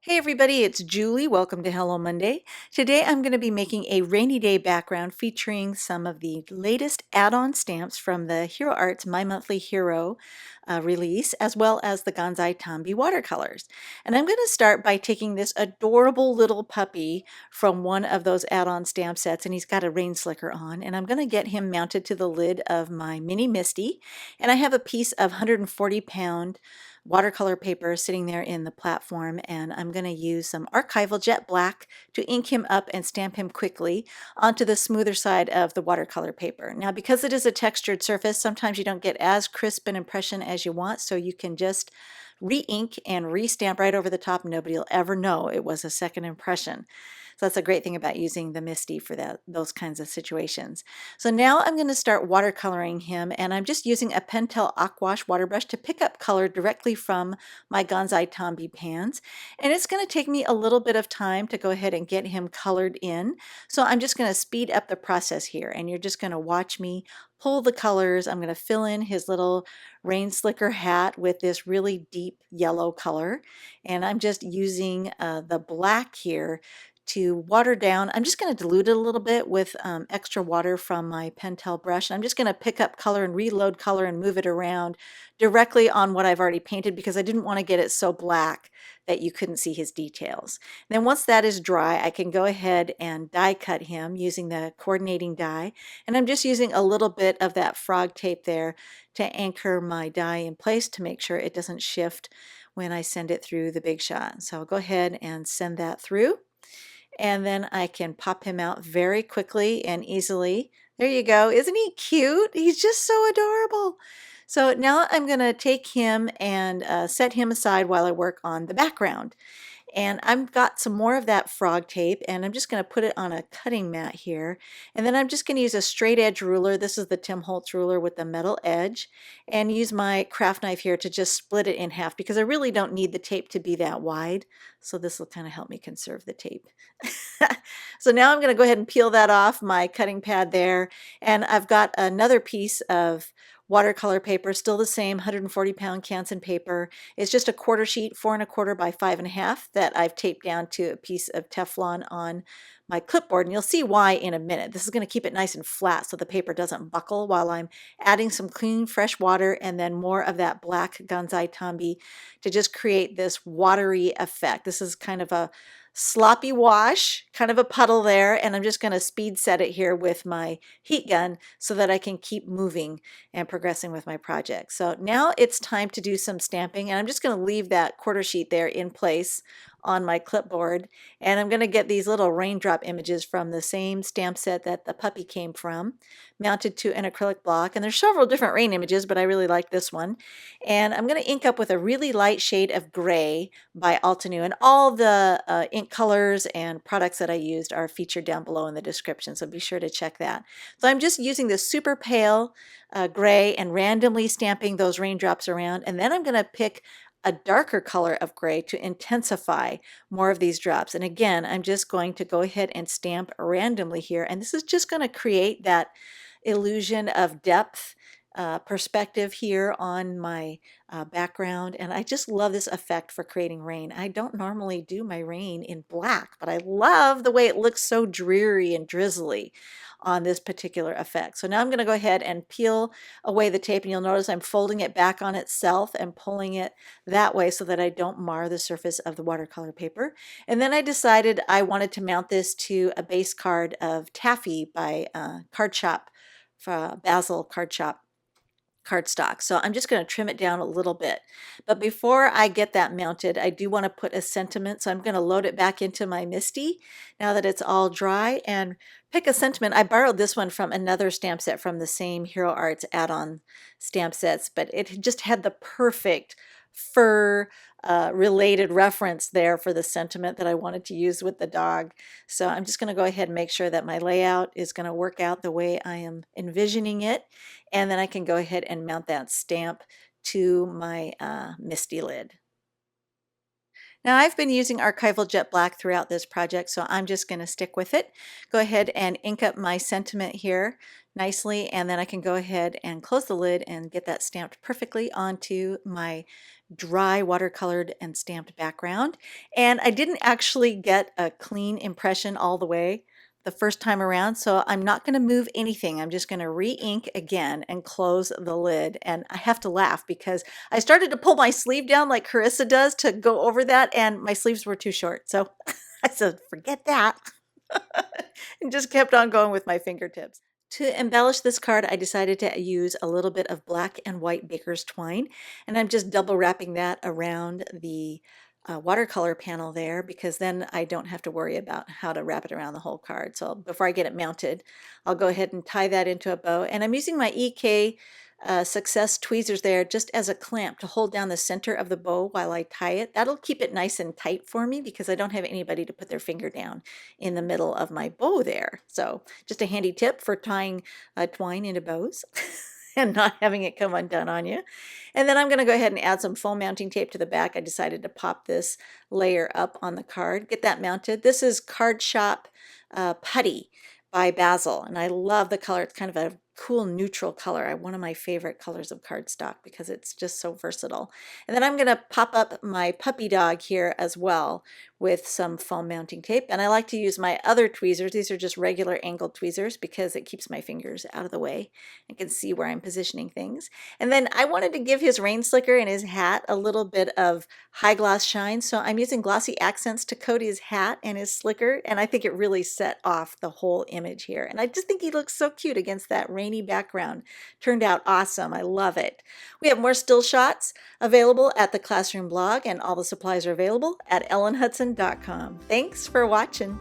Hey everybody, it's Julie. Welcome to Hello Monday. Today I'm going to be making a rainy day background featuring some of the latest add-on stamps from the Hero Arts My Monthly Hero release, as well as the Ganzai Tambi watercolors. And I'm going to start by taking this adorable little puppy from one of those add-on stamp sets, and he's got a rain slicker on, and I'm going to get him mounted to the lid of my mini Misty. And I have a piece of 140-pound watercolor paper sitting there in the platform, and I'm going to use some archival jet black to ink him up and stamp him quickly onto the smoother side of the watercolor paper. Now, because it is a textured surface, sometimes you don't get as crisp an impression as you want, so you can just re-ink and re-stamp right over the top. Nobody will ever know it was a second impression. So that's a great thing about using the Misty for those kinds of situations. So now I'm going to start watercoloring him, and I'm just using a Pentel Aquash water brush to pick up color directly from my Ganzai Tambi pans. And it's going to take me a little bit of time to go ahead and get him colored in. So I'm just going to speed up the process here, and you're just going to watch me pull the colors. I'm going to fill in his little rain slicker hat with this really deep yellow color. And I'm just using the black here to water down. I'm just going to dilute it a little bit with extra water from my Pentel brush. I'm just going to pick up color and reload color and move it around directly on what I've already painted because I didn't want to get it so black that you couldn't see his details. Then once that is dry, I can go ahead and die cut him using the coordinating die. And I'm just using a little bit of that frog tape there to anchor my die in place to make sure it doesn't shift when I send it through the Big Shot. So I'll go ahead and send that through, and then I can pop him out very quickly and easily. There you go. Isn't he cute? He's just so adorable. So now I'm going to take him and set him aside while I work on the background. And I've got some more of that frog tape, and I'm just going to put it on a cutting mat here. And then I'm just going to use a straight edge ruler. This is the Tim Holtz ruler with the metal edge, and use my craft knife here to just split it in half because I really don't need the tape to be that wide. So this will kind of help me conserve the tape. So now I'm going to go ahead and peel that off my cutting pad there. And I've got another piece of watercolor paper, still the same 140-pound Canson paper. It's just a quarter sheet, 4¼ by 5½ that I've taped down to a piece of Teflon on my clipboard, and you'll see why in a minute. This is going to keep it nice and flat so the paper doesn't buckle while I'm adding some clean fresh water and then more of that black Ganzai Tambi to just create this watery effect. This is kind of a sloppy wash, kind of a puddle there, and I'm just going to speed set it here with my heat gun so that I can keep moving and progressing with my project. So now it's time to do some stamping, and I'm just going to leave that quarter sheet there in place on my clipboard, and I'm going to get these little raindrop images from the same stamp set that the puppy came from, mounted to an acrylic block. And there's several different rain images, but I really like this one. And I'm going to ink up with a really light shade of gray by Altenew, and all the ink colors and products that I used are featured down below in the description, so be sure to check that. So I'm just using this super pale gray and randomly stamping those raindrops around, and then I'm going to pick a darker color of gray to intensify more of these drops. And again, I'm just going to go ahead and stamp randomly here, and this is just going to create that illusion of depth perspective here on my background. And I just love this effect for creating rain. I don't normally do my rain in black, but I love the way it looks so dreary and drizzly on this particular effect. So now I'm going to go ahead and peel away the tape, and you'll notice I'm folding it back on itself and pulling it that way so that I don't mar the surface of the watercolor paper. And then I decided I wanted to mount this to a base card of Taffy by Card Shop, Basil Card Shop cardstock. So I'm just going to trim it down a little bit. But before I get that mounted, I do want to put a sentiment. So I'm going to load it back into my Misty now that it's all dry and pick a sentiment. I borrowed this one from another stamp set from the same Hero Arts add-on stamp sets, but it just had the perfect fur related reference there for the sentiment that I wanted to use with the dog. So I'm just going to go ahead and make sure that my layout is going to work out the way I am envisioning it, and then I can go ahead and mount that stamp to my Misty lid. Now I've been using archival jet black throughout this project, so I'm just going to stick with it. Go ahead and ink up my sentiment here nicely, and then I can go ahead and close the lid and get that stamped perfectly onto my dry watercolored and stamped background. And I didn't actually get a clean impression all the way the first time around, so I'm not going to move anything. I'm just going to re-ink again and close the lid. And I have to laugh because I started to pull my sleeve down like Carissa does to go over that, and my sleeves were too short. So I said, forget that. And just kept on going with my fingertips. To embellish this card, I decided to use a little bit of black and white baker's twine, and I'm just double wrapping that around the watercolor panel there, because then I don't have to worry about how to wrap it around the whole card. So before I get it mounted, I'll go ahead and tie that into a bow, and I'm using my EK Success tweezers there just as a clamp to hold down the center of the bow while I tie it. That'll keep it nice and tight for me because I don't have anybody to put their finger down in the middle of my bow there. So just a handy tip for tying twine into bows and not having it come undone on you. And then I'm going to go ahead and add some foam mounting tape to the back. I decided to pop this layer up on the card, get that mounted. This is Card Shop Putty by Basil, and I love the color. It's kind of a cool neutral color. One of my favorite colors of cardstock because it's just so versatile. And then I'm going to pop up my puppy dog here as well with some foam mounting tape. And I like to use my other tweezers. These are just regular angled tweezers because it keeps my fingers out of the way. I can see where I'm positioning things. And then I wanted to give his rain slicker and his hat a little bit of high gloss shine. So I'm using glossy accents to coat his hat and his slicker. And I think it really set off the whole image here. And I just think he looks so cute against that rainy background. Turned out awesome. I love it. We have more still shots available at the Classroom blog, and all the supplies are available at ellenhutson.com. Thanks for watching.